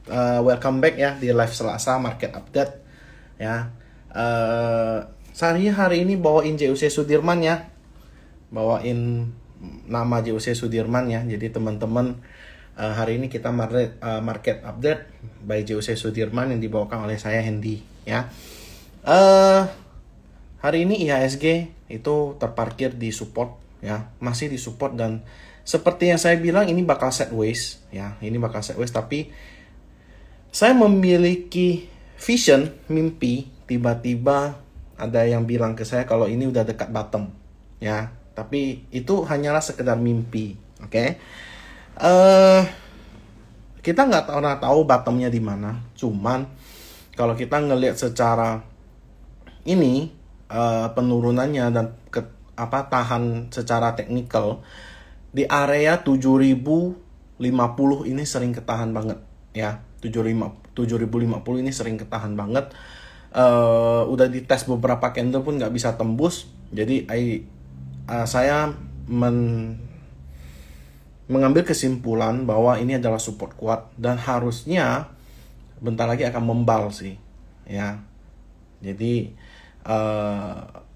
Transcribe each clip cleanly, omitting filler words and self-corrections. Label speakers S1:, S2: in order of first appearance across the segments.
S1: welcome back ya di live Selasa market update ya. Hari ini bawain JUC Sudirman ya, bawain nama JUC Sudirman ya. Jadi teman-teman, hari ini kita market update by JUC Sudirman yang dibawakan oleh saya Hendy ya. Hari ini IHSG itu terparkir di support ya, masih di support, dan seperti yang saya bilang ini bakal sideways ya, ini bakal sideways. Tapi saya memiliki vision, mimpi, tiba-tiba ada yang bilang ke saya kalau ini udah dekat bottom ya. Tapi itu hanyalah sekedar mimpi, oke? Kita nggak pernah tahu bottomnya di mana. Cuman kalau kita ngelihat secara ini penurunannya dan tahan secara teknikal di area 7050 ini sering ketahan banget ya. 7050 ini sering ketahan banget. Udah dites beberapa candle pun nggak bisa tembus. Jadi saya mengambil kesimpulan bahwa ini adalah support kuat dan harusnya bentar lagi akan membal sih ya. Jadi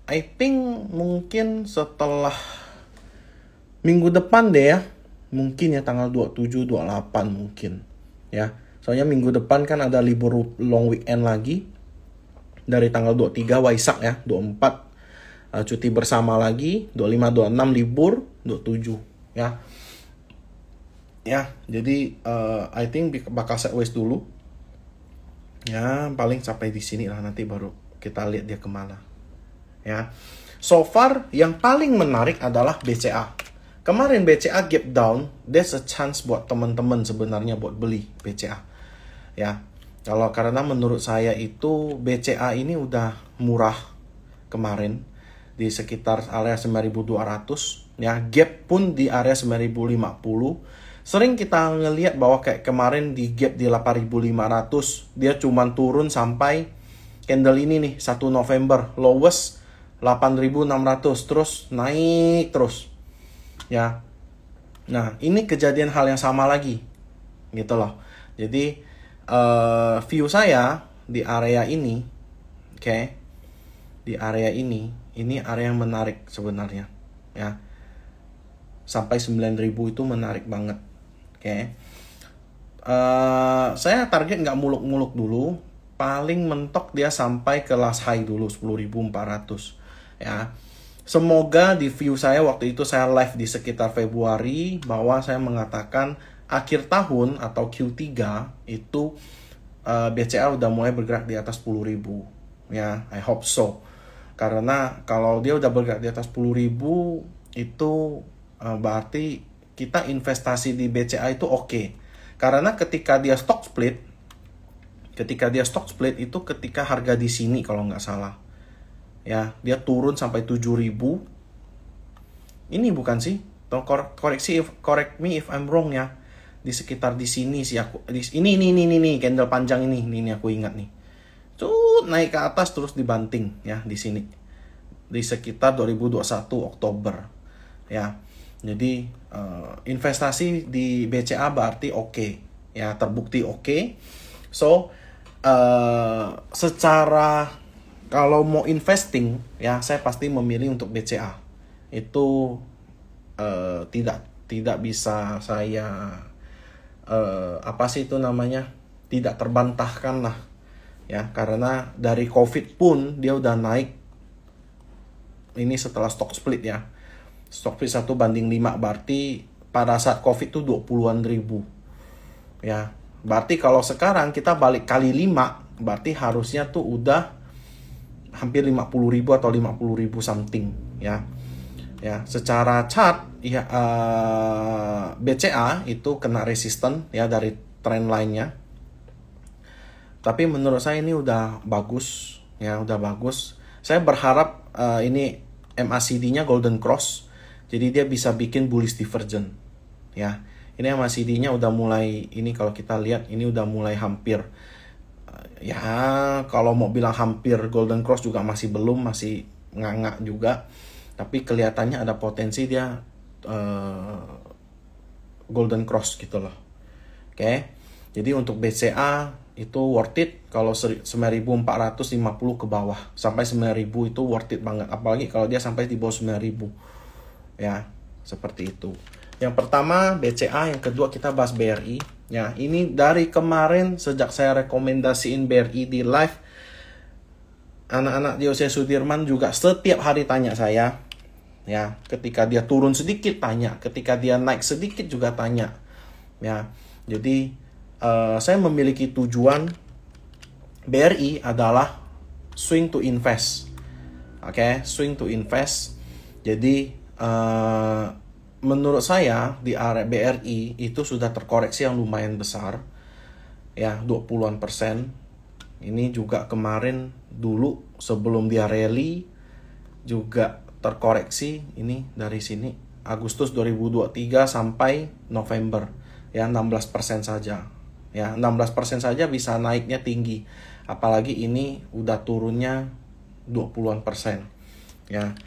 S1: I think mungkin setelah minggu depan deh ya, mungkin ya tanggal 27, 28 mungkin ya. Soalnya minggu depan kan ada libur long weekend lagi. Dari tanggal 23 Waisak ya, 24 cuti bersama lagi, 25, 26 libur, 27 ya. Ya, jadi I think bakal sideways dulu. Ya, paling sampai di sini lah, nanti baru kita lihat dia kemana. Ya. So far yang paling menarik adalah BCA. Kemarin BCA gap down, there's a chance buat teman-teman sebenarnya buat beli BCA. Ya, karena menurut saya itu BCA ini udah murah kemarin di sekitar area 9.200 ya, gap pun di area 9.050. Sering kita ngelihat bahwa kayak kemarin di gap di 8.500 dia cuman turun sampai candle ini nih 1 November lowest 8.600 terus naik terus ya. Nah, ini kejadian hal yang sama lagi gitu loh. Jadi view saya di area ini, oke, di area ini area yang menarik sebenarnya ya. Sampai 9.000 itu menarik banget, oke. Saya target nggak muluk-muluk dulu, paling mentok dia sampai ke last high dulu 10.400 ya. Semoga di view saya waktu itu saya live di sekitar Februari bahwa saya mengatakan akhir tahun atau Q3 itu BCA udah mulai bergerak di atas 10.000 ya. I hope so. Karena kalau dia udah bergerak di atas 10.000 itu berarti kita investasi di BCA itu oke. Karena ketika dia stock split itu ketika harga di sini kalau nggak salah ya, dia turun sampai 7.000. Ini bukan sih, correct me if I'm wrong ya, di sekitar di sini sih aku, ini candle panjang ini aku ingat nih, naik ke atas terus dibanting ya di sini di sekitar 2021 Oktober ya. Jadi investasi di BCA berarti oke ya, terbukti oke. So secara kalau mau investing ya, saya pasti memilih untuk BCA. Itu tidak bisa saya tidak terbantahkan lah ya, karena dari COVID pun dia udah naik ini setelah stock split ya. Stock split 1 banding 5 berarti pada saat COVID tuh 20-an ribu ya. Berarti kalau sekarang kita balik kali 5 berarti harusnya tuh udah hampir 50.000 atau 50.000 something ya. Ya, secara chart ya, BCA itu kena resisten ya dari trend line-nya. Tapi menurut saya ini udah bagus ya, udah bagus. Saya berharap ini MACD-nya golden cross. Jadi dia bisa bikin bullish divergent ya. Ini MACD-nya udah mulai, ini kalau kita lihat ini udah mulai hampir ya, kalau mau bilang hampir golden cross juga masih belum, masih nganga juga. Tapi kelihatannya ada potensi dia golden cross gitu loh. Oke. Jadi untuk BCA itu worth it kalau 9.450 ke bawah. Sampai 9.000 itu worth it banget. Apalagi kalau dia sampai di bawah 9.000. Ya, seperti itu. Yang pertama BCA, yang kedua kita bahas BRI. Ya, ini dari kemarin sejak saya rekomendasiin BRI di live, anak-anak Jose Sudirman juga setiap hari tanya saya. Ya, ketika dia turun sedikit tanya, ketika dia naik sedikit juga tanya. Ya, jadi saya memiliki tujuan BRI adalah swing to invest. Oke, swing to invest. Jadi menurut saya di area BRI itu sudah terkoreksi yang lumayan besar. Ya, 20-an%. Ini juga kemarin dulu sebelum dia rally juga terkoreksi ini dari sini Agustus 2023 sampai November ya 16% saja. Ya, 16% saja bisa naiknya tinggi. Apalagi ini udah turunnya 20-an%. Ya.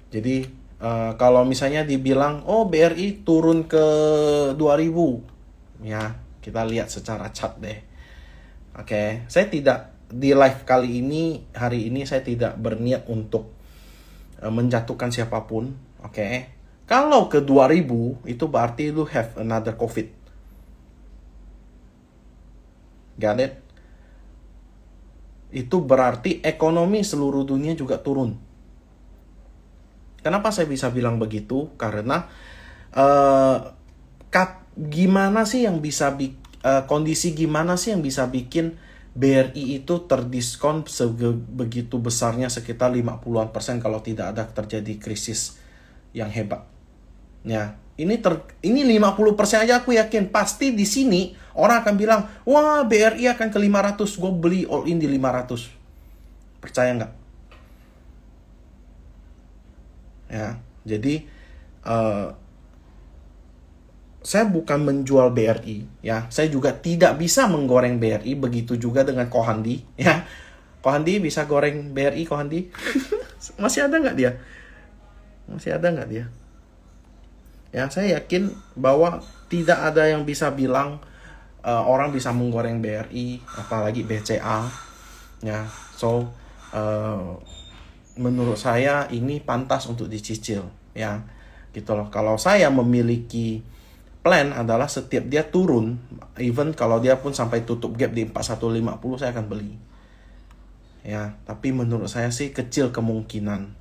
S1: Jadi kalau misalnya dibilang oh BRI turun ke 2000, ya kita lihat secara chart deh. Oke, saya tidak di live kali ini, hari ini saya tidak berniat untuk menjatuhkan siapapun. Oke, kalau ke 2000 itu berarti lu have another COVID. Got it? Itu berarti ekonomi seluruh dunia juga turun. Kenapa saya bisa bilang begitu? Karena gimana sih yang bisa kondisi gimana sih yang bisa bikin BRI itu terdiskon begitu besarnya sekitar 50-an% kalau tidak ada terjadi krisis yang hebat. Ya, ini 50% aja aku yakin pasti di sini orang akan bilang, "Wah, BRI akan ke 500, gue beli all in di 500." Percaya nggak? Ya, jadi saya bukan menjual BRI, ya. Saya juga tidak bisa menggoreng BRI, begitu juga dengan Kohandi, ya. Kohandi bisa goreng BRI, Kohandi? Masih ada nggak dia? Masih ada nggak dia? Ya, saya yakin bahwa tidak ada yang bisa bilang orang bisa menggoreng BRI, apalagi BCA, ya. So, menurut saya ini pantas untuk dicicil, ya. Gitu loh. Kalau saya memiliki plan adalah setiap dia turun, even kalau dia pun sampai tutup gap di 4150 saya akan beli. Ya, tapi menurut saya sih kecil kemungkinan.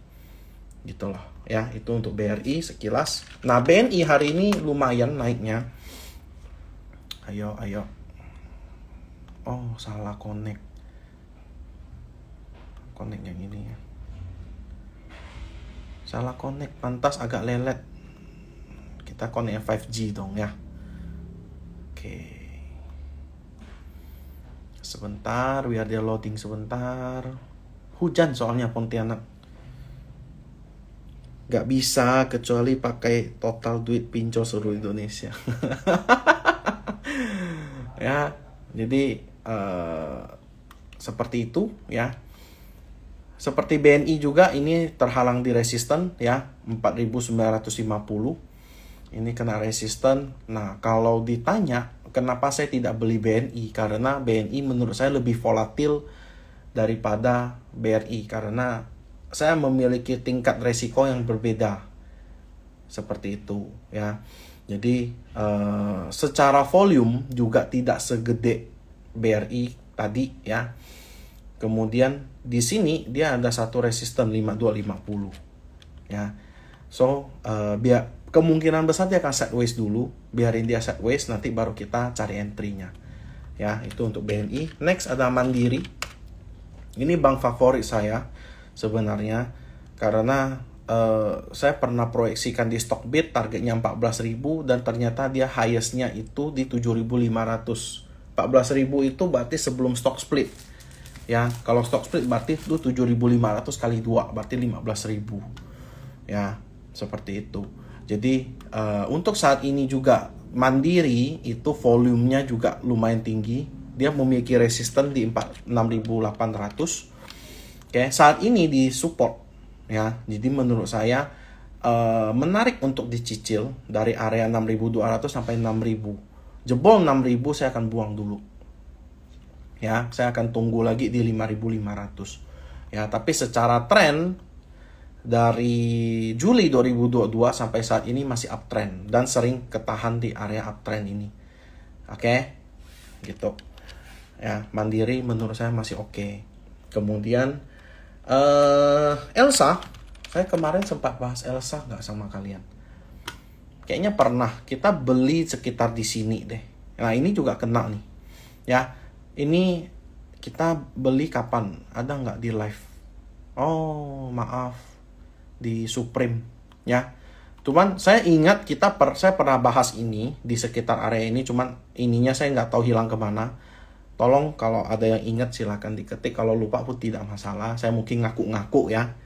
S1: Gitu loh. Ya, itu untuk BRI sekilas. Nah, BNI hari ini lumayan naiknya. Ayo. Oh, salah connect. Connect yang ini ya. Salah connect, pantas agak lelet. Kita connect 5G dong ya. Oke. Sebentar, biar dia loading sebentar. Hujan soalnya Pontianak. Gak bisa kecuali pakai total duit pinco seluruh Indonesia. Ya, jadi seperti itu ya. Seperti BNI juga ini terhalang di resisten ya, 4.950. Ini kena resisten. Nah, kalau ditanya kenapa saya tidak beli BNI, karena BNI menurut saya lebih volatil daripada BRI, karena saya memiliki tingkat resiko yang berbeda. Seperti itu ya. Jadi secara volume juga tidak segede BRI tadi ya. Kemudian di sini dia ada satu resisten 5250 ya. So biar kemungkinan besar dia akan sideways dulu, biarin dia sideways, nanti baru kita cari entry-nya. Ya, itu untuk BNI. Next ada Mandiri. Ini bank favorit saya sebenarnya karena saya pernah proyeksikan di Stockbit targetnya 14.000 dan ternyata dia highest-nya itu di 7.500. 14.000 itu berarti sebelum stock split. Ya, kalau stock split berarti itu 7.500 kali 2 berarti 15.000. Ya, seperti itu. Jadi untuk saat ini juga Mandiri itu volumenya juga lumayan tinggi. Dia memiliki resisten di 6.800. Oke, saat ini di support ya. Jadi menurut saya menarik untuk dicicil dari area 6.200 sampai 6.000. Jebol 6.000 saya akan buang dulu. Ya, saya akan tunggu lagi di 5.500. Ya, tapi secara tren dari Juli 2022 sampai saat ini masih uptrend dan sering ketahan di area uptrend ini. Oke. Gitu. Ya, Mandiri menurut saya masih oke. Kemudian Elsa, saya kemarin sempat bahas Elsa nggak sama kalian? Kayaknya pernah kita beli sekitar di sini deh. Nah, ini juga kena nih. Ya, ini kita beli kapan? Ada nggak di live? Oh, maaf. Di Supreme. Ya. Cuman saya ingat saya pernah bahas ini di sekitar area ini. Cuman ininya saya nggak tahu hilang kemana. Tolong kalau ada yang ingat silahkan diketik. Kalau lupa pun tidak masalah. Saya mungkin ngaku-ngaku ya.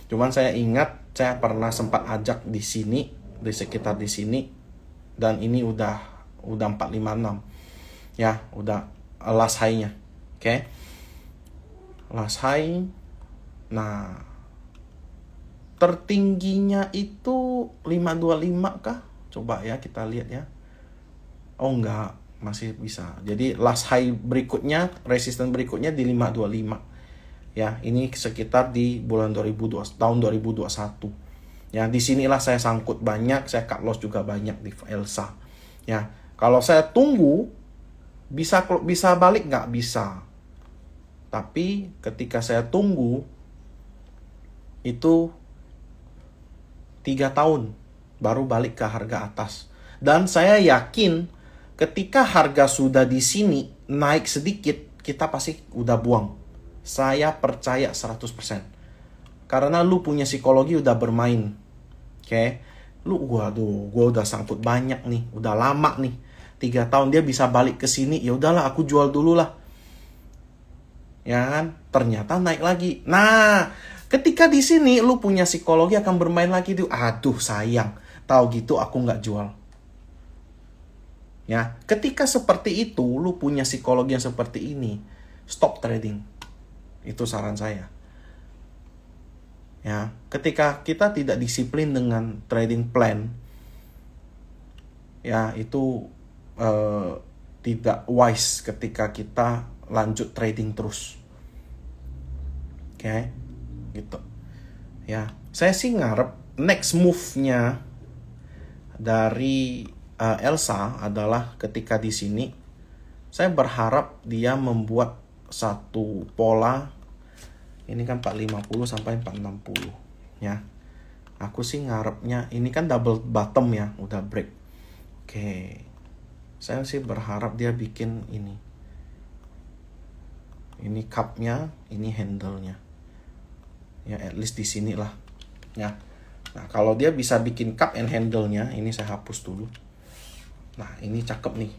S1: Cuman saya ingat saya pernah sempat ajak di sini, di sekitar di sini, dan ini udah 456 ya, udah last high-nya. Oke. Last high. Nah, tertingginya itu 525 kah? Coba ya kita lihat ya. Oh enggak, masih bisa. Jadi last high berikutnya, resisten berikutnya di 525. Ya, ini sekitar di bulan tahun 2021. Ya, disinilah saya sangkut banyak, saya cut loss juga banyak di Elsa. Ya, kalau saya tunggu bisa balik nggak? Bisa. Tapi ketika saya tunggu itu 3 tahun baru balik ke harga atas. Dan saya yakin ketika harga sudah di sini naik sedikit, kita pasti udah buang. Saya percaya 100%. Karena lu punya psikologi udah bermain. Oke. Waduh, gua udah sangkut banyak nih, udah lama nih. 3 tahun dia bisa balik ke sini, ya udahlah aku jual dulu lah. Ya kan? Ternyata naik lagi. Nah, ketika di sini lu punya psikologi akan bermain lagi tuh. Aduh, sayang. Tahu gitu aku nggak jual. Ya, ketika seperti itu lu punya psikologi yang seperti ini, stop trading. Itu saran saya. Ya, ketika kita tidak disiplin dengan trading plan, ya itu tidak wise ketika kita lanjut trading terus. Oke, gitu. Ya, saya sih ngarep next move-nya dari Elsa adalah ketika di sini saya berharap dia membuat satu pola. Ini kan 450 sampai 460 ya. Aku sih ngarepnya ini kan double bottom ya, udah break. Oke. Saya sih berharap dia bikin ini. Ini cup-nya, ini handle-nya. Ya, at least di sini lah. Ya. Nah, kalau dia bisa bikin cup and handle-nya, ini saya hapus dulu. Nah, ini cakep nih.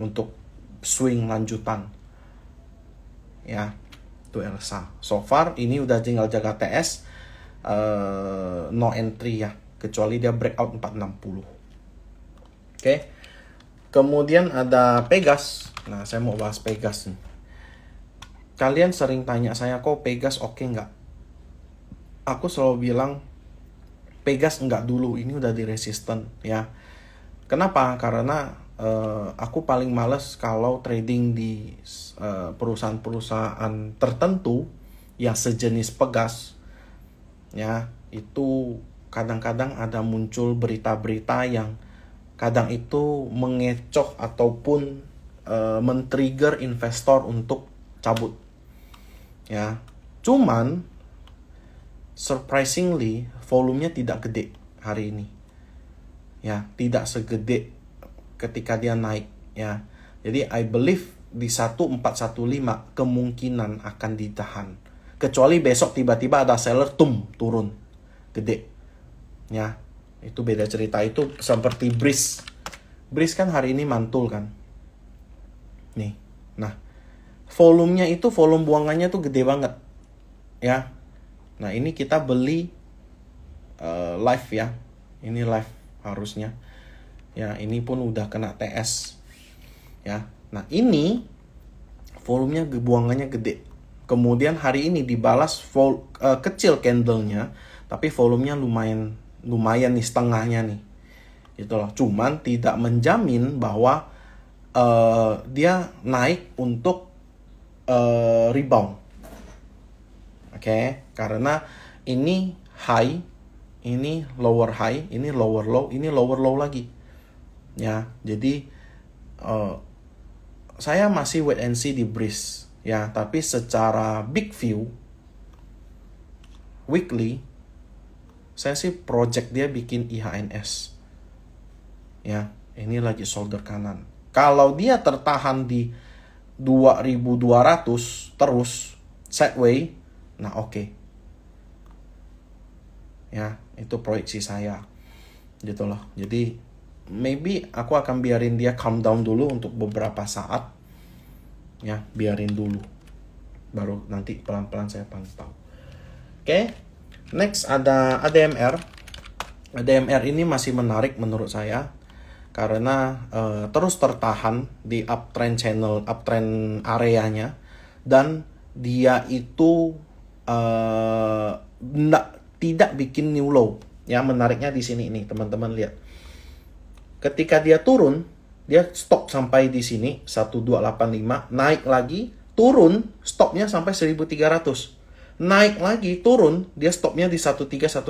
S1: Untuk swing lanjutan. Ya, itu Elsa. So far, ini udah tinggal jaga TS. No entry ya. Kecuali dia breakout 460. Oke. Kemudian ada Pegas. Nah, saya mau bahas Pegas nih. Kalian sering tanya saya, kok Pegas oke nggak? Aku selalu bilang, Pegas nggak dulu, ini udah di resisten ya. Kenapa? Karena aku paling males kalau trading di perusahaan-perusahaan tertentu yang sejenis Pegas ya. Itu kadang-kadang ada muncul berita-berita yang kadang itu mengecoh ataupun men-trigger investor untuk cabut ya. Cuman surprisingly volumenya tidak gede hari ini ya, tidak segede ketika dia naik ya. Jadi I believe di 1415 kemungkinan akan ditahan, kecuali besok tiba-tiba ada seller turun gede ya. Itu beda cerita. Itu seperti Breeze kan hari ini mantul kan nih. Nah, volumenya itu, volume buangannya tuh gede banget ya. Nah, ini kita beli live ya. Ini live harusnya ya. Ini pun udah kena TS ya. Nah, ini volumenya buangannya gede. Kemudian hari ini dibalas kecil candlenya, tapi volumenya lumayan nih, setengahnya nih gitu loh. Cuman tidak menjamin bahwa dia naik untuk rebound. Oke, karena ini high, ini lower high, ini lower low, ini lower low lagi. Ya, jadi saya masih wait and see di Breeze ya, tapi secara big view weekly saya sih project dia bikin IHNS. Ya, ini lagi shoulder kanan. Kalau dia tertahan di 2200 terus sideways, nah oke. Ya, itu proyeksi saya. Gitu loh. Jadi maybe aku akan biarin dia calm down dulu untuk beberapa saat. Ya, biarin dulu. Baru nanti pelan-pelan saya pantau. Oke. Next ada ADMR. ADMR ini masih menarik menurut saya. Karena terus tertahan di uptrend channel, uptrend areanya. Dan dia itu tidak bikin new low. Ya, menariknya di sini ini, teman-teman lihat. Ketika dia turun, dia stop sampai di sini 1285, naik lagi, turun, stopnya sampai 1300. Naik lagi, turun, dia stopnya di 1310.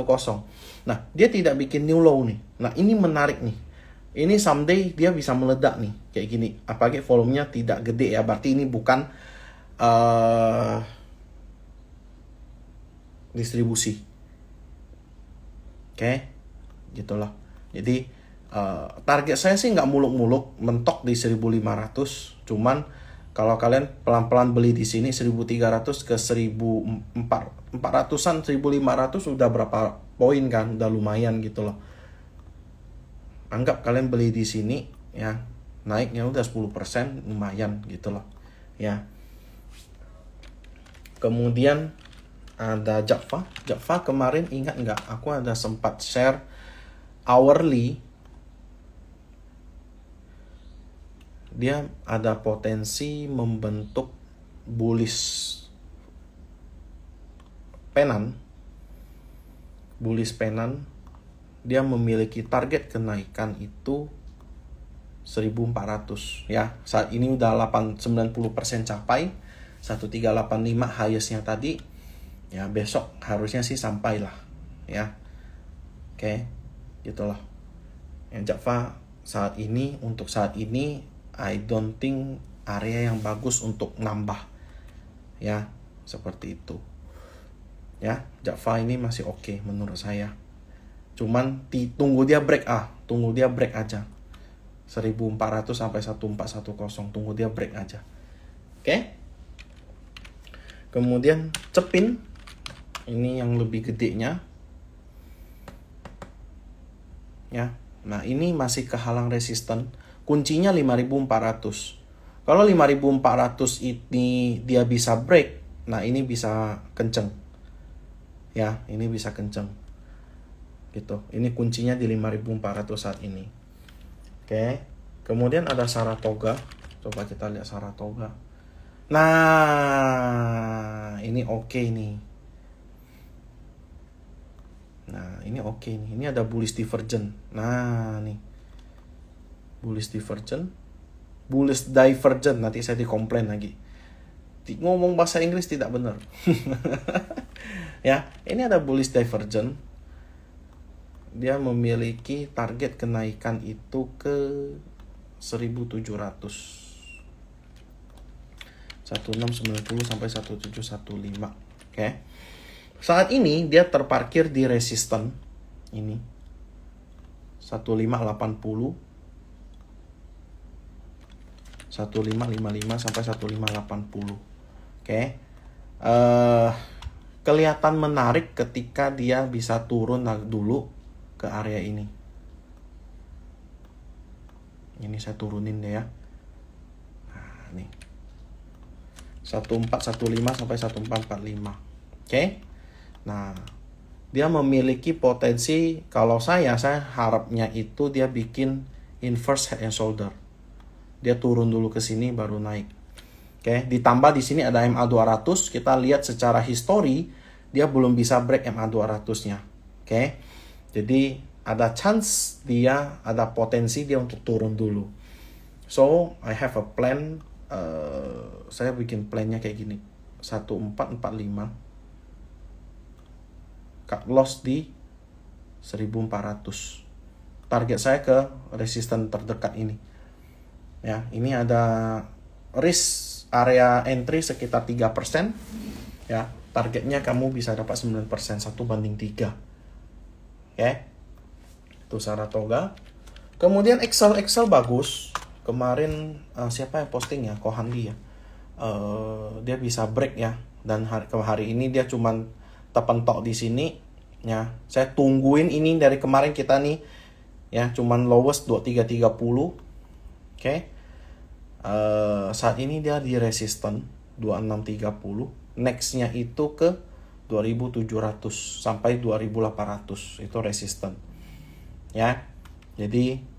S1: Nah, dia tidak bikin new low nih. Nah, ini menarik nih. Ini someday dia bisa meledak nih, kayak gini. Apalagi volumenya tidak gede ya, berarti ini bukan distribusi. Oke, gitulah. Jadi target saya sih nggak muluk-muluk, mentok di 1500. Cuman kalau kalian pelan-pelan beli di sini 1300 ke 1400-an, 1500 udah berapa poin kan? Udah lumayan gitu loh. Anggap kalian beli di sini ya, naiknya udah 10%, lumayan gitu loh. Ya. Kemudian ada Java. Java kemarin ingat nggak? Aku ada sempat share hourly. Dia ada potensi membentuk bullish penan. Bullish penan. Dia memiliki target kenaikan itu 1400 ya. Saat ini udah 90% capai. 1385 highest-nya tadi. Ya, besok harusnya sih sampai lah ya. Oke, gitulah. Yang Java saat ini, untuk saat ini I don't think area yang bagus untuk nambah. Ya, seperti itu. Ya, Java ini masih oke menurut saya. Cuman tunggu dia break tunggu dia break aja. 1400 sampai 1410, tunggu dia break aja. Oke? Kemudian Cepin, ini yang lebih gedenya. Ya. Nah, ini masih kehalang resisten. Kuncinya 5400. Kalau 5400 ini dia bisa break, nah ini bisa kenceng. Ya, ini bisa kenceng. Gitu. Ini kuncinya di 5400 saat ini. Oke. Kemudian ada Saratoga. Coba kita lihat Saratoga. Nah, ini oke nih. Nah, ini oke nih. Ini ada bullish divergent. Nah, nih. Bullish divergent. Bullish divergent. Nanti saya dikomplain lagi. Ngomong bahasa Inggris tidak benar. Ya, ini ada bullish divergent. Dia memiliki target kenaikan itu ke 1700. 1690 sampai 1715. Oke. Saat ini dia terparkir di resisten ini 1580, 1555 sampai 1580. Oke. Kelihatan menarik ketika dia bisa turun dulu ke area ini. Ini saya turunin deh ya. Nah, nih. 1415 sampai 1445. Oke. Nah, dia memiliki potensi, kalau saya harapnya itu dia bikin inverse head and shoulder. Dia turun dulu ke sini baru naik. Oke, ditambah di sini ada MA 200, kita lihat secara history dia belum bisa break MA 200-nya. Oke. Jadi ada chance dia, ada potensi dia untuk turun dulu. So I have a plan. Saya bikin plannya kayak gini, 1445, cut loss di 1400. Target saya ke resisten terdekat ini. Ya, ini ada risk area entry sekitar 3%. Ya, targetnya kamu bisa dapat 9%, 1/3. Oke. Itu Saratoga. Kemudian Excel bagus. Kemarin siapa yang posting ya? Kohandi ya. Dia bisa break ya, dan hari ini dia cuman terpentok di sini ya. Saya tungguin ini dari kemarin kita nih ya, cuman lowest 2330. Oke. Saat ini dia di resisten 2630. Nextnya itu ke 2700 sampai 2800, itu resisten ya. Jadi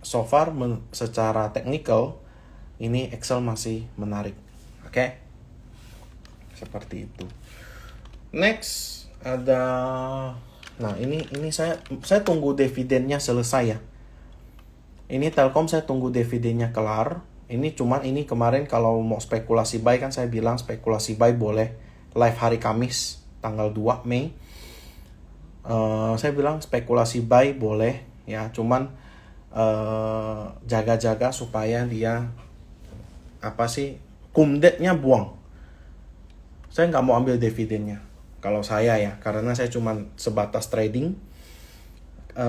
S1: so far secara technical ini Excel masih menarik. Oke. Seperti itu. Next ada, nah ini saya tunggu dividennya selesai ya. Ini Telkom saya tunggu dividennya kelar. Ini cuman ini kemarin kalau mau spekulasi buy kan saya bilang spekulasi buy boleh live hari Kamis tanggal 2 Mei. Saya bilang spekulasi buy boleh ya, cuman jaga-jaga supaya dia kumdetnya buang. Saya nggak mau ambil dividennya kalau saya ya, karena saya cuman sebatas trading.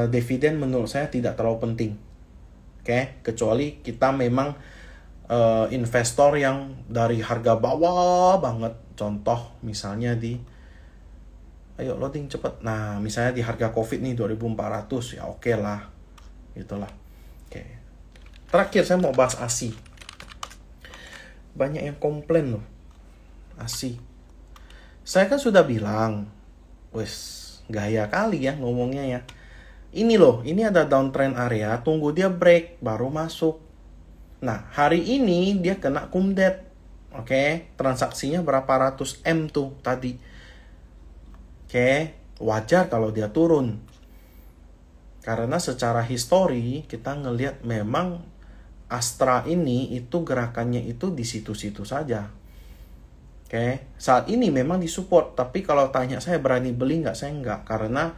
S1: Dividen menurut saya tidak terlalu penting. Oke, kecuali kita memang investor yang dari harga bawah banget. Contoh misalnya ayo loading cepet. Nah, misalnya di harga COVID nih 2400, ya oke lah. Gitulah. Oke. Terakhir saya mau bahas ASI. Banyak yang komplain loh. ASI. Saya kan sudah bilang, gaya kali ya ngomongnya ya. Ini loh, ini ada downtrend area, tunggu dia break baru masuk. Nah, hari ini dia kena kumdet. Oke, transaksinya berapa ratus M tuh tadi. Oke, wajar kalau dia turun. Karena secara histori kita ngelihat memang Astra ini itu gerakannya itu di situ-situ saja. Oke, saat ini memang disupport, tapi kalau tanya saya berani beli nggak, saya nggak. Karena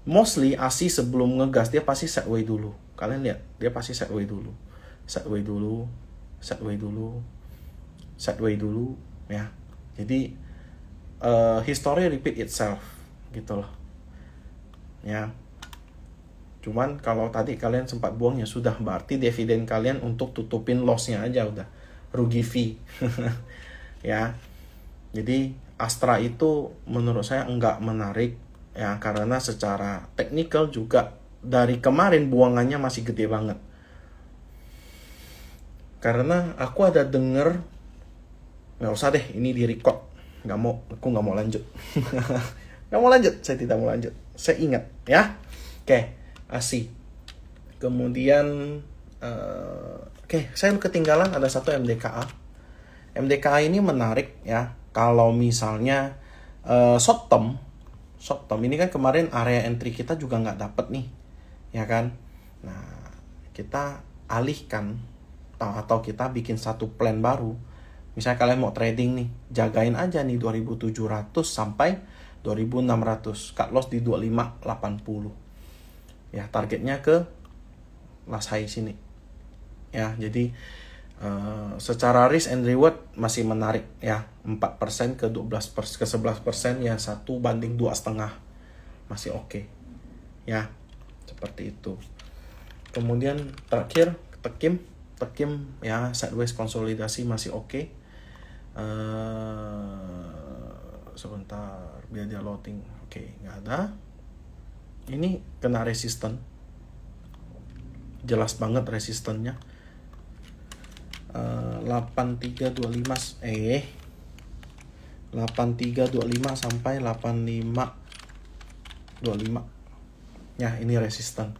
S1: mostly ASI sebelum ngegas dia pasti setway dulu. Kalian lihat, dia pasti setway dulu. Setway dulu ya. Jadi history repeat itself gitu loh ya. Cuman kalau tadi kalian sempat buang ya sudah, berarti dividen kalian untuk tutupin lossnya aja udah rugi fee. Ya, jadi Astra itu menurut saya enggak menarik ya, karena secara teknikal juga dari kemarin buangannya masih gede banget. Karena aku ada denger, nggak usah deh ini di record, aku nggak mau lanjut. Nggak mau lanjut, saya tidak mau lanjut, saya ingat ya. Oke, ASI. Kemudian saya ketinggalan ada satu MDKA. MDKA ini menarik ya, kalau misalnya short term ini kan kemarin area entry kita juga nggak dapet nih ya kan. Nah, kita alihkan atau kita bikin satu plan baru. Misalnya kalian mau trading nih, jagain aja nih 2700 sampai 2600, cut loss di 2580 ya, targetnya ke last high sini ya. Jadi secara risk and reward masih menarik ya, 4% ke 12% ke 11% ya, 1/2,5 masih oke ya, seperti itu. Kemudian terakhir Tekim ya, sideways konsolidasi masih oke. Sebentar biar dia loading. Oke, nggak ada. Ini kena resisten, jelas banget resistennya. 8325 sampai 8525 ya, ini resisten.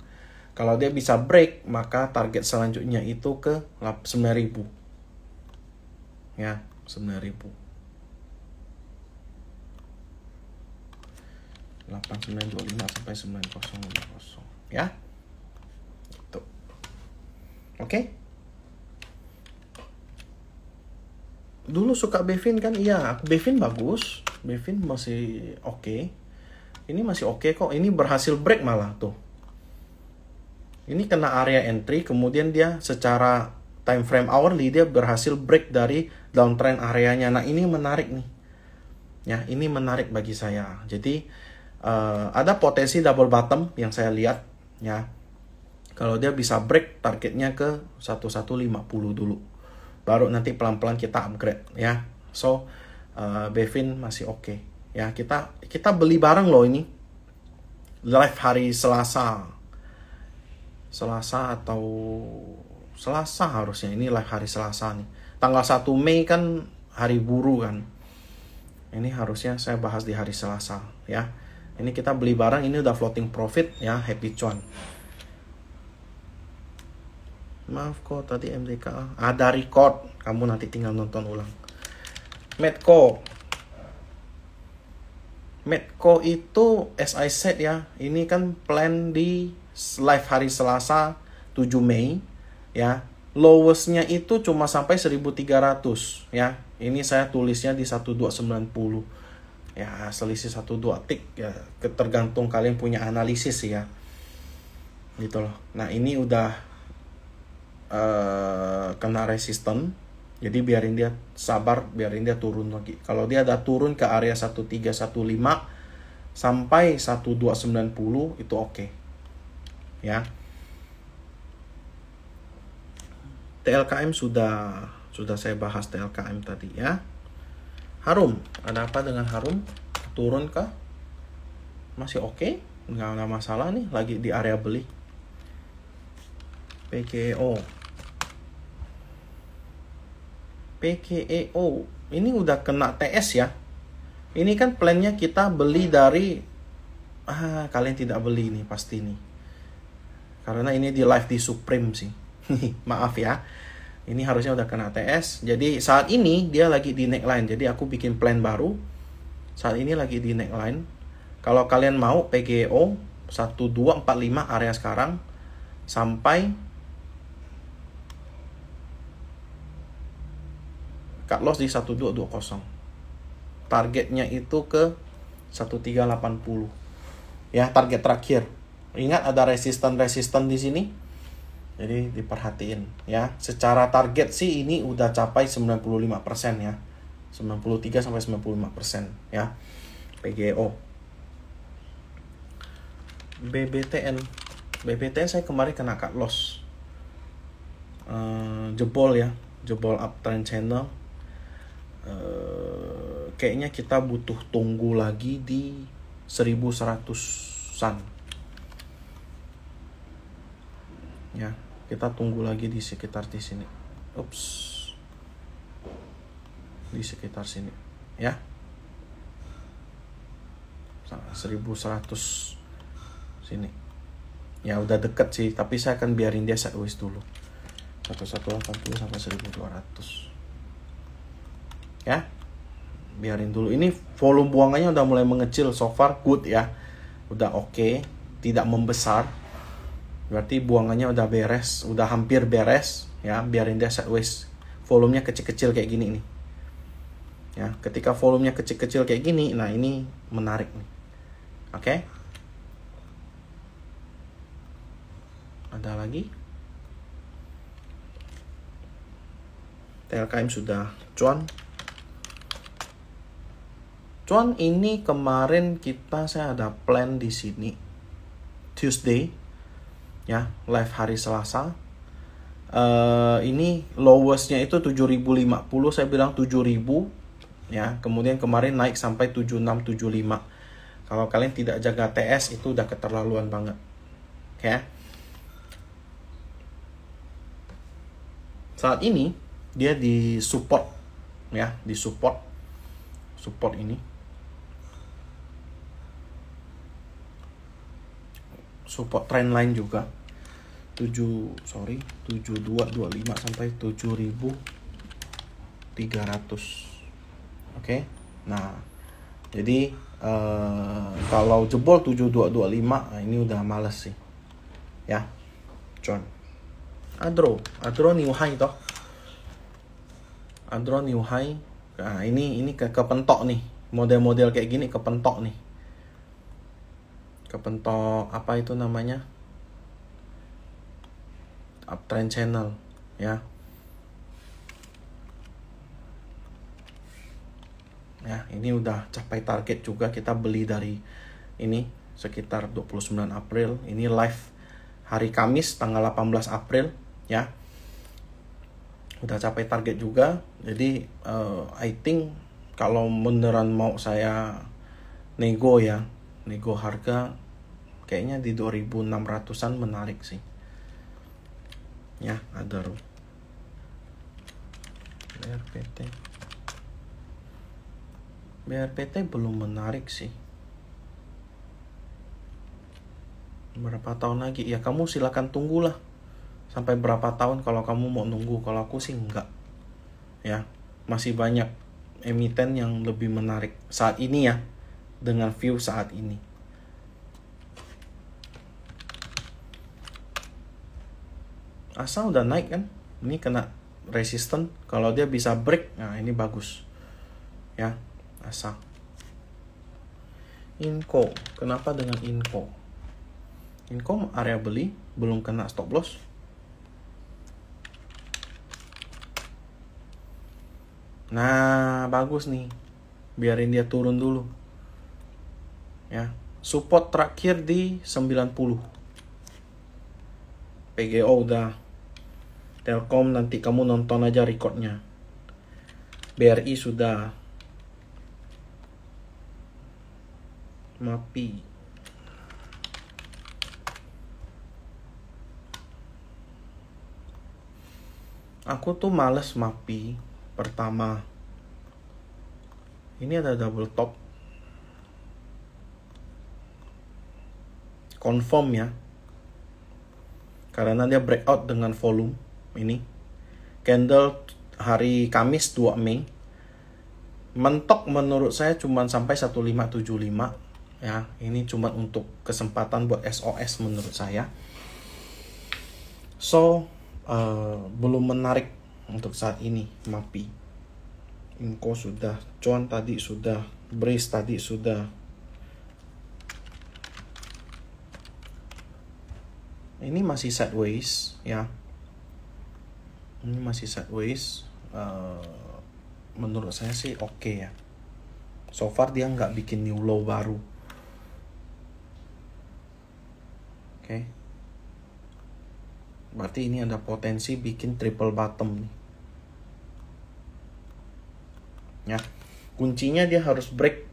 S1: Kalau dia bisa break, maka target selanjutnya itu ke 9.000 ya, 9.000. 8925 sampai 9050 ya. Tuh. Oke. Dulu suka Bevin kan? Iya, Bevin bagus. Bevin masih oke. Ini masih oke kok. Ini berhasil break malah tuh. Ini kena area entry, kemudian dia secara time frame hourly dia berhasil break dari downtrend areanya. Nah, ini menarik nih. Ya, ini menarik bagi saya. Jadi ada potensi double bottom yang saya lihat ya. Kalau dia bisa break targetnya ke 1150 dulu. Baru nanti pelan-pelan kita upgrade ya. So, Bevin masih oke. Ya, kita beli bareng loh ini. Live hari Selasa atau Selasa harusnya, ini live hari Selasa nih. Tanggal 1 Mei kan hari buruh kan. Ini harusnya saya bahas di hari Selasa ya. Ini kita beli barang, ini udah floating profit ya, happy cuan. Maaf kok tadi MDK ada record, kamu nanti tinggal nonton ulang. Medco itu as I said ya, ini kan plan di live hari Selasa 7 Mei ya. Lowestnya itu cuma sampai 1300 ya. Ini saya tulisnya di 1290 ya, selisih 12 tik ya, tergantung kalian punya analisis ya, gitu loh. Nah, ini udah kena resisten, jadi biarin dia sabar, biarin dia turun lagi. Kalau dia ada turun ke area 1315 sampai 1290 itu oke. Ya. TLKM sudah saya bahas TLKM tadi ya. Harum, ada apa dengan Harum? Turun kah? Masih oke, nggak ada masalah nih, lagi di area beli. PKEO ini udah kena TS ya. Ini kan plannya kita beli dari kalian tidak beli nih pasti nih, karena ini di live di Supreme sih. Maaf ya, ini harusnya udah kena TS. Jadi saat ini dia lagi di neckline, jadi aku bikin plan baru. Saat ini lagi di neckline. Kalau kalian mau PKEO 1245 area sekarang sampai cut loss di 1220. Targetnya itu ke 1380. Ya, target terakhir. Ingat ada resisten di sini. Jadi diperhatiin ya. Secara target sih ini udah capai 95% ya. 93 sampai 95% ya. PGO. BBTN saya kemarin kena cut loss. Jebol ya. Jebol uptrend channel. Kayaknya kita butuh tunggu lagi di 1100-an ya, kita tunggu lagi di sekitar di sini. Di sekitar sini ya, 1100 sini ya, udah deket sih, tapi saya akan biarin dia sideways dulu 1180 sampai 1200 ya, biarin dulu. Ini volume buangannya udah mulai mengecil, so far good ya, udah oke, tidak membesar, berarti buangannya udah beres, udah hampir beres ya. Biarin dia sideways, volumenya kecil-kecil kayak gini nih ya. Ketika volumenya kecil-kecil kayak gini, nah ini menarik nih. Oke, ada lagi TLKM sudah. Cuan ini kemarin saya ada plan di sini Tuesday ya, live hari Selasa. Ini lowestnya itu 7050, saya bilang 7000 ya. Kemudian kemarin naik sampai 7675. Kalau kalian tidak jaga TS itu udah keterlaluan banget. Oke. Saat ini dia di support ya, di support ini. Support trendline juga 7225 sampai 7300. Oke. Nah, Jadi kalau jebol 7225, nah ini udah males sih. Ya, John. Adro new high toh. Adro new high. Nah, ini kepentok nih. Model-model kayak gini kepentok nih. Kepentok apa itu namanya? Uptrend channel, ya. Ya, ini udah capai target juga. Kita beli dari ini sekitar 29 April. Ini live hari Kamis tanggal 18 April, ya. Udah capai target juga. Jadi I think kalau beneran mau saya nego ya, nego harga kayaknya di 2600-an menarik sih. Ya, ada BRPT belum menarik sih. Berapa tahun lagi? Ya kamu silakan tunggulah. Sampai berapa tahun kalau kamu mau nunggu. Kalau aku sih enggak. Ya, masih banyak emiten yang lebih menarik saat ini ya. Dengan view saat ini. Asa udah naik kan? Ini kena resisten. Kalau dia bisa break, nah ini bagus. Ya, Asa. Inco. Kenapa dengan Inco? Inco area beli, belum kena stop loss. Nah, bagus nih. Biarin dia turun dulu. Ya, support terakhir di 90. PGO udah. Telkom nanti kamu nonton aja recordnya. BRI sudah. MAPI. Aku tuh males MAPI. Pertama, ini ada double top. Confirm ya. Karena dia breakout dengan volume. Ini. Candle hari Kamis 2 Mei. Mentok menurut saya cuma sampai 1575. Ya, ini cuma untuk kesempatan buat SOS menurut saya. So, belum menarik untuk saat ini MAPI. Inco sudah, Cuan tadi sudah, Brace tadi sudah. Ini masih sideways ya. Ini masih sideways. Menurut saya sih oke ya. So far dia nggak bikin new low baru. Oke. Berarti ini ada potensi bikin triple bottom nih. Ya. Kuncinya dia harus break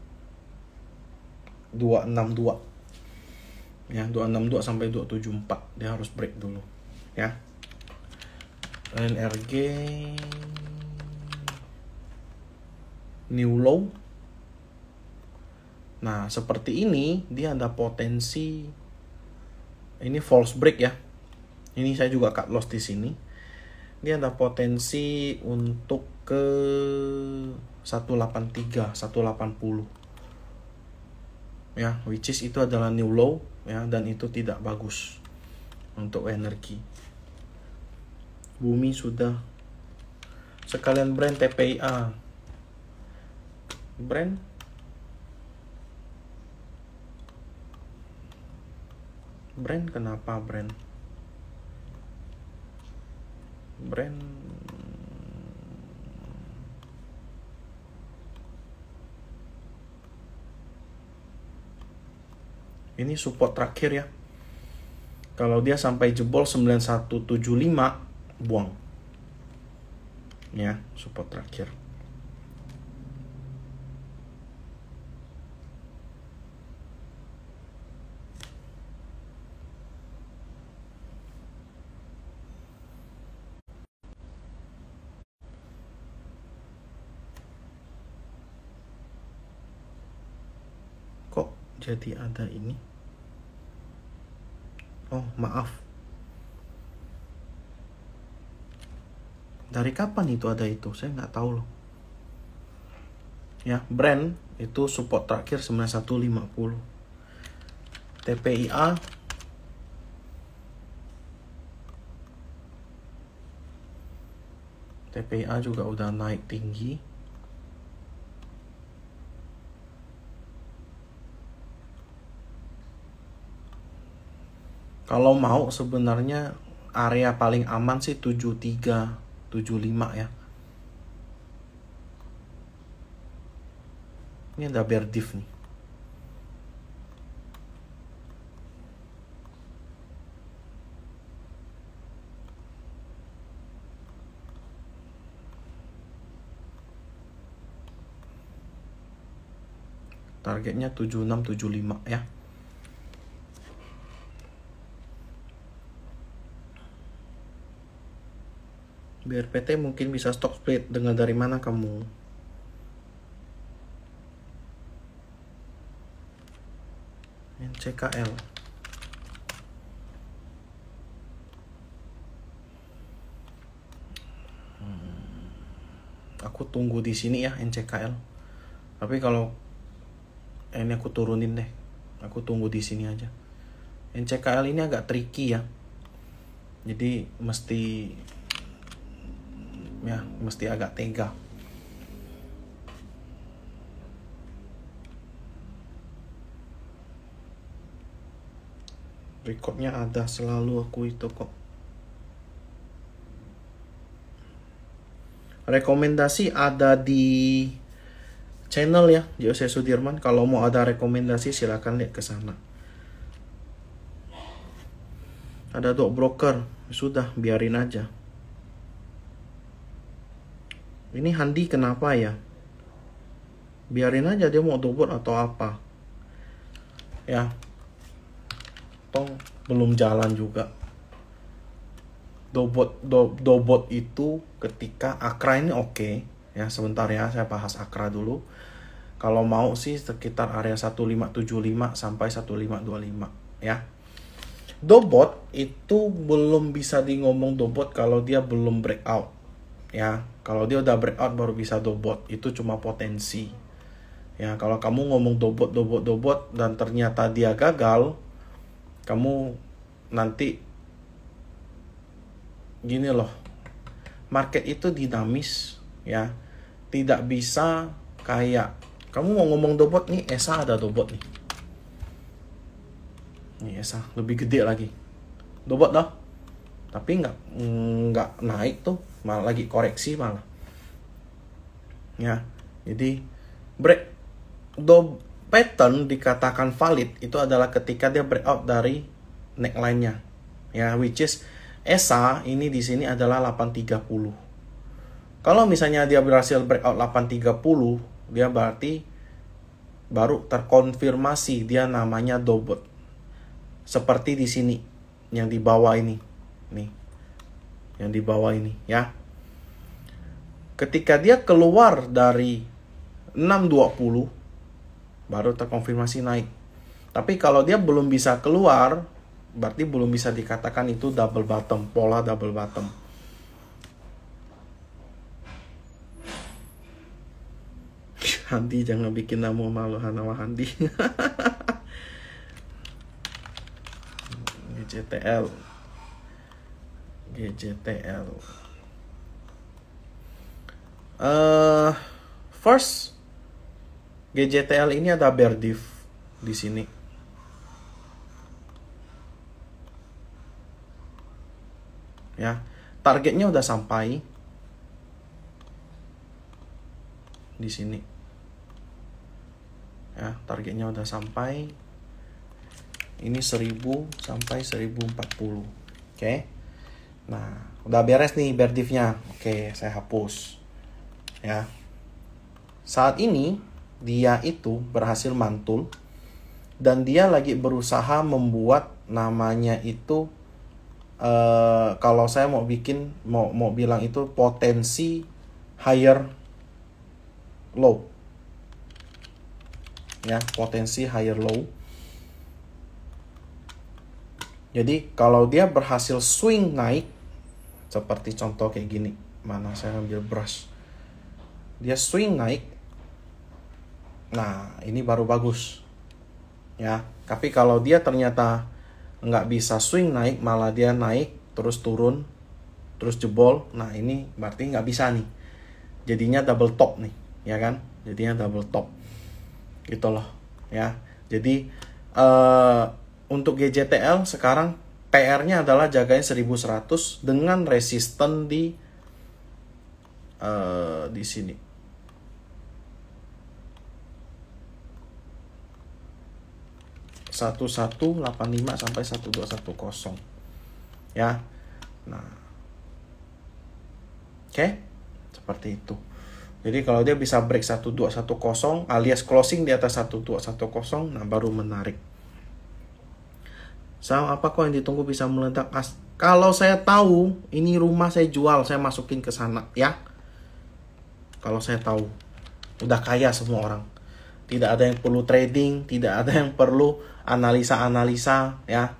S1: 262. Ya, 262 sampai 274 dia harus break dulu. Ya. LRG new low. Nah, seperti ini dia ada potensi. Ini false break ya. Ini saya juga cut loss di sini. Dia ada potensi untuk ke 183, 180. Ya, which is itu adalah new low ya, dan itu tidak bagus untuk energi. Bumi sudah. Sekalian brand TPIA. Brand kenapa brand ini support terakhir ya. Kalau dia sampai jebol 9175, buang. Ya, support terakhir. Kok jadi ada ini? Oh, maaf. Dari kapan itu ada itu? Saya nggak tahu loh. Ya, Brent itu support terakhir 9150. TPIA juga udah naik tinggi. Kalau mau sebenarnya area paling aman sih 73, 75 ya. Ini ada bear div nih. Targetnya 76, 75 ya. BRPT mungkin bisa stock split. Dengar dari mana kamu? NCKL. Aku tunggu di sini ya NCKL. Tapi kalau ini aku turunin deh. Aku tunggu di sini aja. NCKL ini agak tricky ya. Jadi mesti agak tega. Recordnya ada selalu aku itu kok. Rekomendasi ada di channel ya, Jose Sudirman. Kalau mau ada rekomendasi silakan lihat ke sana. Ada dog broker, sudah biarin aja. Ini Handi kenapa ya? Biarin aja dia mau dobot atau apa. Ya. Belum jalan juga. Dobot itu ketika Akra ini oke. Ya sebentar ya, saya bahas Akra dulu. Kalau mau sih sekitar area 1575 sampai 1525 ya. Dobot itu belum bisa di ngomong dobot kalau dia belum breakout ya. Kalau dia udah breakout baru bisa dobot. Itu cuma potensi ya. Kalau kamu ngomong dobot dan ternyata dia gagal, kamu nanti gini loh, market itu dinamis ya, tidak bisa kayak kamu mau ngomong dobot nih, ESA ada dobot nih, ESA lebih gede lagi, dobot dah, tapi nggak naik tuh, malah lagi koreksi malah ya. Jadi pattern dikatakan valid itu adalah ketika dia breakout dari neckline-nya ya, which is ESA ini di sini adalah 830. Kalau misalnya dia berhasil breakout 830, dia berarti baru terkonfirmasi dia namanya dobot. Seperti di sini yang di bawah ini. Nih. Yang di bawah ini ya. Ketika dia keluar dari 620 baru terkonfirmasi naik. Tapi kalau dia belum bisa keluar, berarti belum bisa dikatakan itu double bottom, pola double bottom. Handi jangan bikin nama malu nama Handi. GJTL. First GJTL ini ada bear div di sini. Ya, targetnya udah sampai di sini. Ya, targetnya udah sampai. Ini 1000 sampai 1040. Oke. Nah, udah beres nih bear div-nya. Oke, saya hapus. Ya. Saat ini dia itu berhasil mantul dan dia lagi berusaha membuat namanya itu kalau saya mau bilang itu potensi higher low ya, potensi higher low. Jadi kalau dia berhasil swing naik seperti contoh kayak gini, mana saya ambil brush, dia swing naik Nah, ini baru bagus. Ya, tapi kalau dia ternyata nggak bisa swing naik, malah dia naik, terus turun, terus jebol. Nah, ini berarti nggak bisa nih. Jadinya double top nih, ya kan? Jadinya double top. Gitu loh, ya. Jadi, untuk GJTL sekarang PR-nya adalah jagain 1100 dengan resisten di sini. Satu 1185 sampai 1210 ya. Nah, oke, seperti itu. Jadi kalau dia bisa break 1210 alias closing di atas 1210, nah baru menarik. Saham apa kok yang ditunggu bisa meledak? Kalau saya tahu ini rumah saya jual, saya masukin ke sana ya. Kalau saya tahu, udah kaya semua orang. Tidak ada yang perlu trading, tidak ada yang perlu analisa-analisa ya.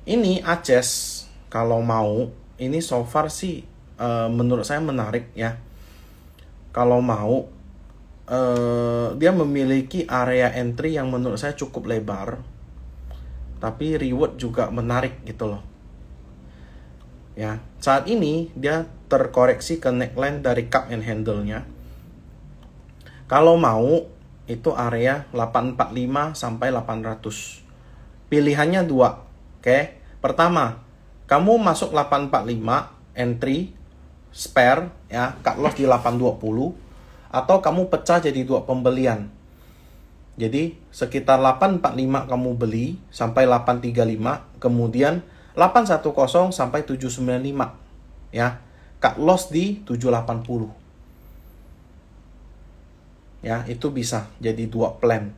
S1: Ini Aces kalau mau, ini so far sih menurut saya menarik ya. Kalau mau dia memiliki area entry yang menurut saya cukup lebar, tapi reward juga menarik gitu loh. Ya, saat ini dia terkoreksi ke neckline dari cup and handle-nya. Kalau mau itu area 845 sampai 800. Pilihannya dua. Oke. Pertama, kamu masuk 845 entry spare ya, cut loss di 820, atau kamu pecah jadi dua pembelian. Jadi sekitar 845 kamu beli sampai 835, kemudian 810 sampai 795 ya. Cut loss di 780. Ya, itu bisa jadi dua plan.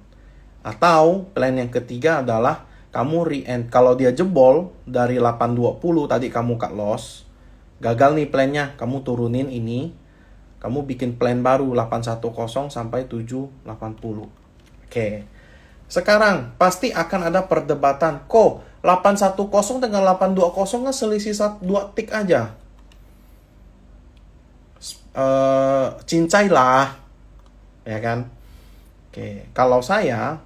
S1: Atau plan yang ketiga adalah kamu kalau dia jebol dari 820 tadi kamu cut loss, gagal nih plannya, kamu turunin ini, kamu bikin plan baru 810 sampai 780. Oke. Sekarang pasti akan ada perdebatan, kok 810 dengan 820 kan selisih 2 tick aja. Cincai lah. Ya kan? Oke, kalau saya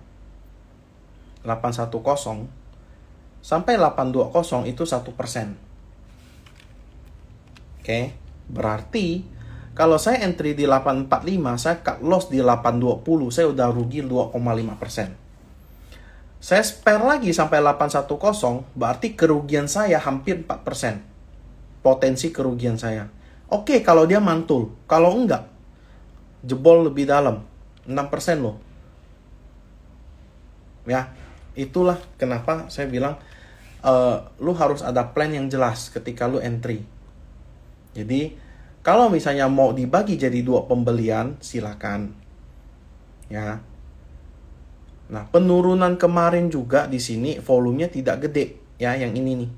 S1: 810 sampai 820 itu 1%. Oke, berarti kalau saya entry di 845, saya cut loss di 820, saya udah rugi 2,5%. Saya spare lagi sampai 810, berarti kerugian saya hampir 4%. Potensi kerugian saya. Oke, kalau dia mantul. Kalau enggak, jebol lebih dalam, 6% loh. Ya, itulah kenapa saya bilang lu harus ada plan yang jelas ketika lu entry. Jadi, kalau misalnya mau dibagi jadi dua pembelian, silakan. Ya. Nah, penurunan kemarin juga di sini volumenya tidak gede, ya, yang ini nih.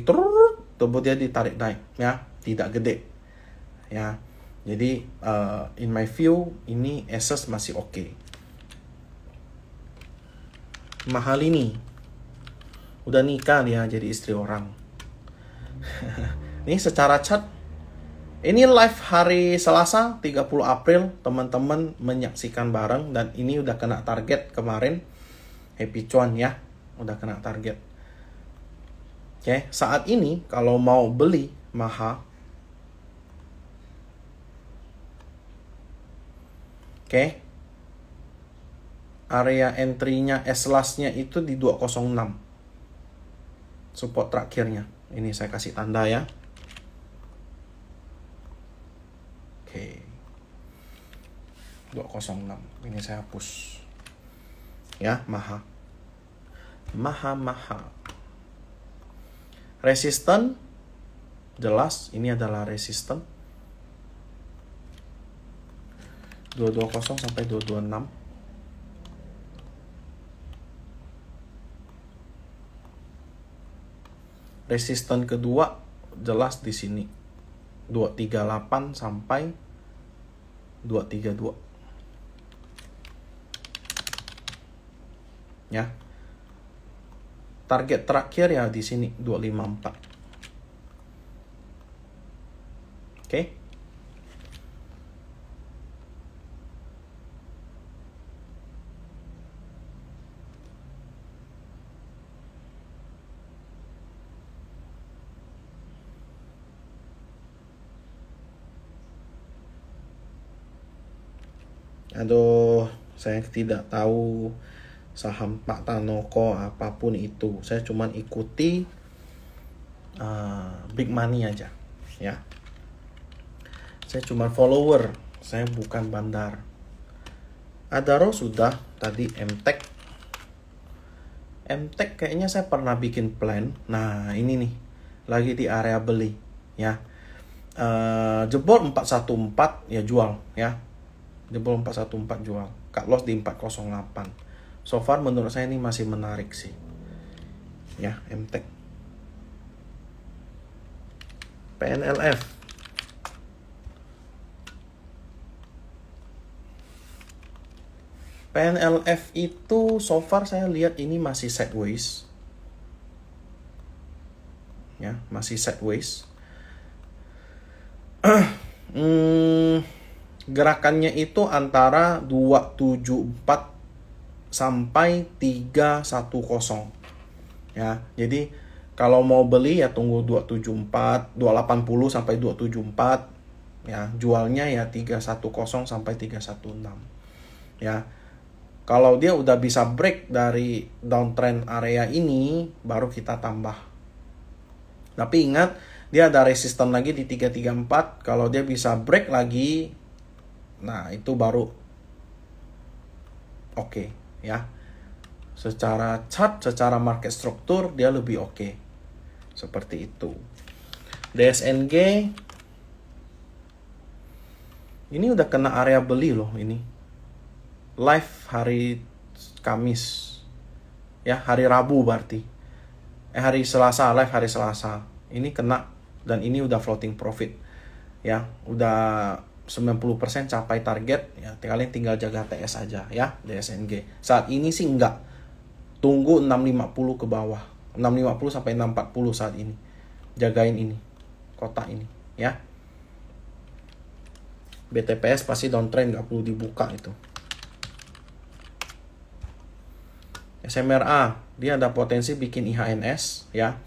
S1: Terus dia ditarik naik, ya, tidak gede. Ya. Jadi, in my view, ini Aces masih oke. Mahal ini. Udah nikah dia jadi istri orang. Ini secara chart. Ini live hari Selasa, 30 April. Teman-teman menyaksikan bareng. Dan ini udah kena target kemarin. Happy cuan ya. Udah kena target. Oke, saat ini kalau mau beli Maha, oke, area entry-nya S-last-nya itu di 206. Support terakhirnya. Ini saya kasih tanda ya. Oke. 206. Ini saya hapus. Ya, Maha. Resisten. Jelas, ini adalah resisten. 220 sampai 226. Resisten kedua jelas di sini. 238 sampai 232. Ya. Target terakhir ya di sini 254. Oke. Aduh, saya tidak tahu saham Pak Tanoko apapun itu. Saya cuman ikuti big money aja, ya. Saya cuma follower, saya bukan bandar. Adaro sudah, tadi MTEK. MTEK kayaknya saya pernah bikin plan. Nah, ini nih, lagi di area beli, ya. Jebol 414 ya jual, ya. Jebol 414 jual. Cut loss di 408. So far menurut saya ini masih menarik sih. Ya, MTEK. PNLF. PNLF itu so far saya lihat ini masih sideways. Ya, masih sideways. Gerakannya itu antara 274 sampai 310. Ya, jadi kalau mau beli ya tunggu 274, 280 sampai 274. Ya, jualnya ya 310 sampai 316. Ya. Kalau dia udah bisa break dari downtrend area ini, baru kita tambah. Tapi ingat, dia ada resisten lagi di 334. Kalau dia bisa break lagi, nah itu baru oke, ya. Secara chart, secara market struktur, dia lebih oke. Seperti itu. DSNG, ini udah kena area beli loh ini. Live hari Kamis, ya hari Rabu berarti, hari Selasa, live hari Selasa, ini kena dan ini udah floating profit, ya udah 90% capai target, ya kalian tinggal jaga TS aja ya. DSNG saat ini sih enggak, tunggu 650 ke bawah, 650 sampai 640 saat ini, jagain ini kotak ini ya. BTPS pasti downtrend, nggak perlu dibuka itu. SMRA, dia ada potensi bikin IHNS ya.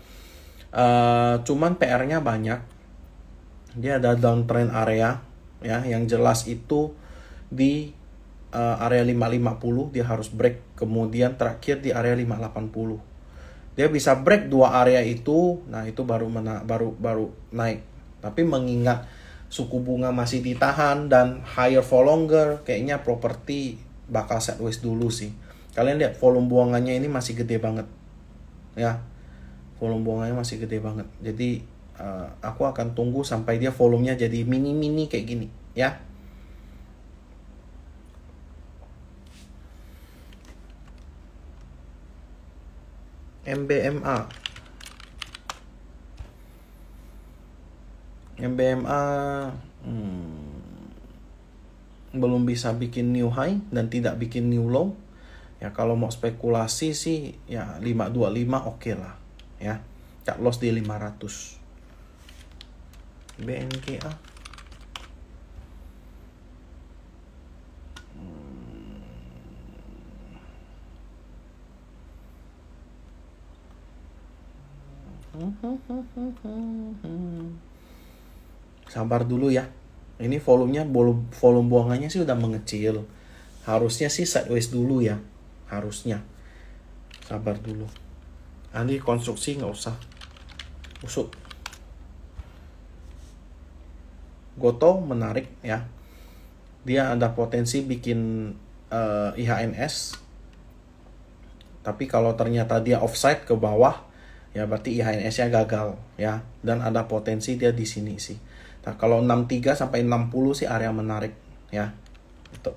S1: Cuman PR-nya banyak. Dia ada downtrend area ya, yang jelas itu di area 550 dia harus break, kemudian terakhir di area 580. Dia bisa break dua area itu, nah itu baru naik. Tapi mengingat suku bunga masih ditahan dan higher for longer, kayaknya properti bakal sideways dulu sih. Kalian lihat volume buangannya ini masih gede banget, ya. Volume buangannya masih gede banget. Jadi aku akan tunggu sampai dia volumenya jadi mini-mini kayak gini, ya. MBMA. Belum bisa bikin new high dan tidak bikin new low. Ya kalau mau spekulasi sih ya 525 oke lah ya. Cut loss di 500. BNKA. Sabar dulu ya. Ini volume buangannya sih udah mengecil. Harusnya sih sideways dulu ya. Harusnya. Sabar dulu. Nanti konstruksi nggak usah. Usut. Goto menarik ya. Dia ada potensi bikin IHNS. Tapi kalau ternyata dia offside ke bawah, ya berarti IHNS-nya gagal ya. Dan ada potensi dia di sini sih. Nah, kalau 63 sampai 60 sih area menarik ya. Itu.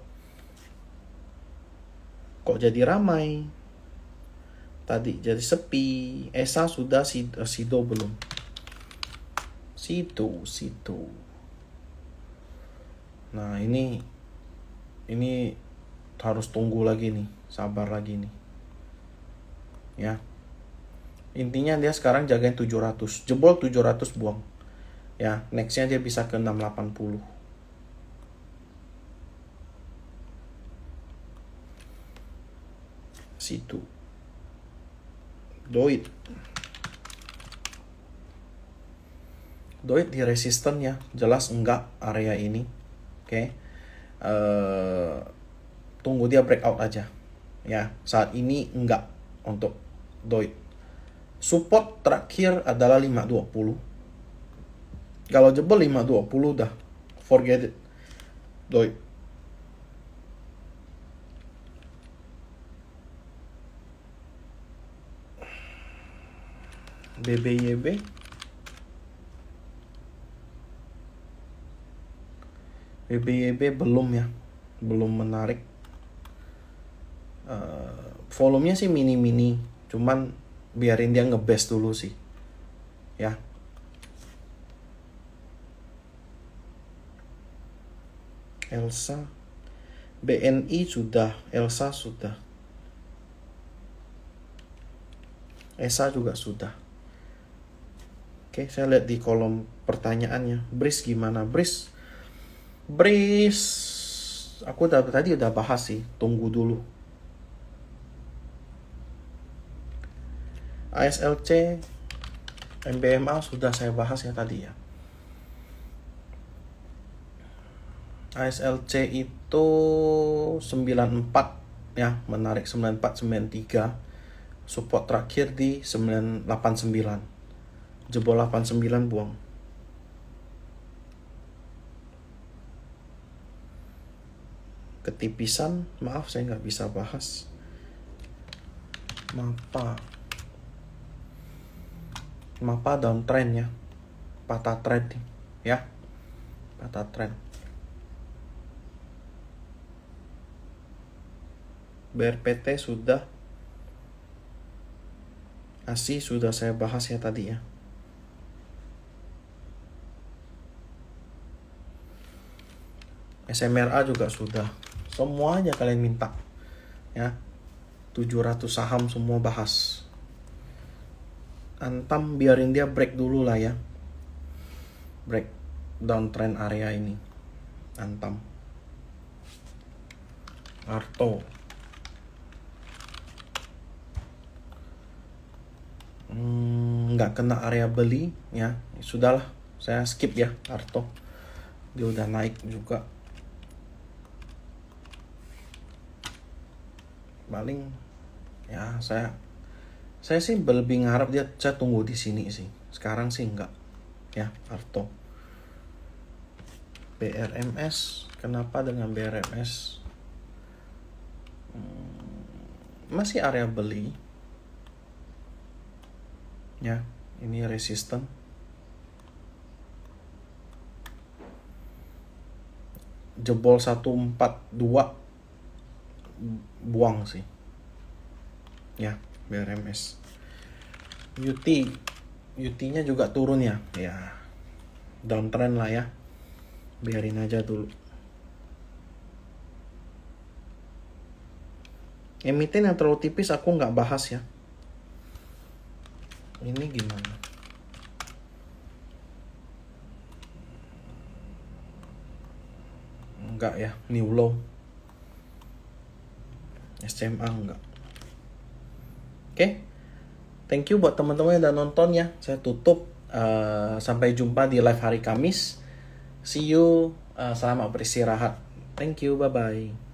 S1: Kok jadi ramai? Tadi jadi sepi. ESA sudah, Sido belum. Situ. Nah, ini harus tunggu lagi nih, sabar lagi nih. Ya. Intinya dia sekarang jagain 700. Jebol 700 buang. Ya, nextnya dia bisa ke 680. Situ. Doit di resisten ya, jelas enggak area ini. Oke. tunggu dia breakout aja. Ya, saat ini enggak untuk DOI. Support terakhir adalah 520. Kalau jebol 520 dah forget it DOI. BBYB belum ya, belum menarik. Volumenya sih mini, cuman biarin dia ngebest dulu sih ya. Elsa, BNI sudah, Elsa sudah, ESA juga sudah. Oke, saya lihat di kolom pertanyaannya, Breeze gimana? Breeze aku tadi udah bahas sih, tunggu dulu. ASLC, MBMA sudah saya bahas ya tadi ya. ASLC itu 94 ya, menarik 9493. Support terakhir di 989. Jebol 89 buang. Ketipisan, maaf saya nggak bisa bahas. Mapa downtrend ya, patah trend ya, patah trend. BRPT sudah, ASI sudah saya bahas ya tadi ya. SMRA juga sudah, semua aja kalian minta ya, 700 saham semua bahas. Antam biarin dia break dulu lah ya, break downtrend area ini. Antam, Arto, nggak kena area beli ya, sudahlah saya skip ya. Arto dia udah naik juga, paling ya saya sih lebih ngarep dia, saya tunggu di sini sih. Sekarang sih enggak ya. Arto, BRMS, kenapa dengan BRMS? Masih area beli ya, ini resisten. Jebol 142 buang sih ya. BRMS, UT-nya juga turun ya, downtrend lah ya, biarin aja dulu. Emiten yang terlalu tipis aku nggak bahas ya. Ini gimana? Enggak ya, new low. SMA enggak. Oke, thank you buat teman-teman yang udah nonton ya. Saya tutup. Sampai jumpa di live hari Kamis. See you. Selamat beristirahat. Thank you. Bye bye.